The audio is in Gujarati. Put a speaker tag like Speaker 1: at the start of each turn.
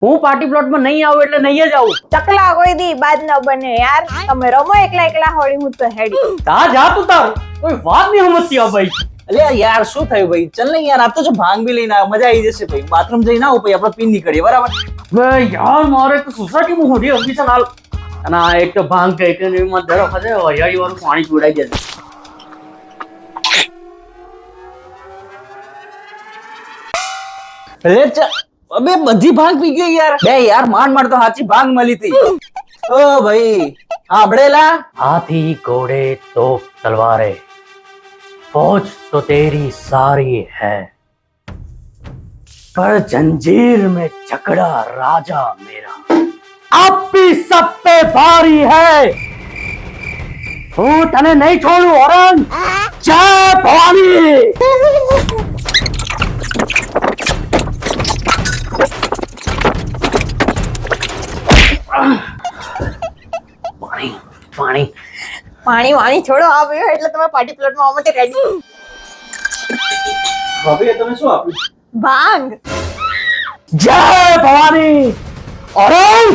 Speaker 1: હું પાર્ટી પ્લોટમાં નહીં આવું એટલે નહીં જ આવું.
Speaker 2: ચકલા કોઈ દી બાદ ન બને યાર. તમે રમો એકલા એકલા હોળી, હું તો હેડી.
Speaker 1: તા જા તું તાર કોઈ વાત નહીં સમજતી આ ભાઈ.
Speaker 3: અલે યાર શું થયું ભાઈ? ચલ ને યાર, આ તો જો ભાંગ બી લઈને આવ, મજા આવી જશે ભાઈ. બાથરૂમ જઈને આવો પછી આપણે પીન નીકળીએ, બરાબર?
Speaker 1: બે યાર મારે તો સોસાયટીમાં હોડી અભિષેક હાલ અને આ એક તો ભાંગ કઈ કે એમાં દર વખતે હરિયાળી વાળું પાણી પીવડાઈ દે.
Speaker 3: અરે અબે બધી ભાંગ પી ગઈ યાર. બે યાર માંડ તો સાચી ભાંગ મળી હતી. ઓ ભાઈ સાંભળેલા?
Speaker 1: हाथी घोड़े तोप तलवारें फौज तो तेरी सारी है पर जंजीर में जकड़ा राजा मेरा अब भी सब पे भारी है હું તને નહીં છોડું औरंग जय भवानी પાણી પાણી
Speaker 2: પાણી વાણી છોડો, આ પીવો એટલે તમે પાર્ટી પ્લોટમાં આવવા માટે રેડી.
Speaker 3: ભાભી તમે શું આપ્યું?
Speaker 2: ભાંગ.
Speaker 1: जय भवानी औरंग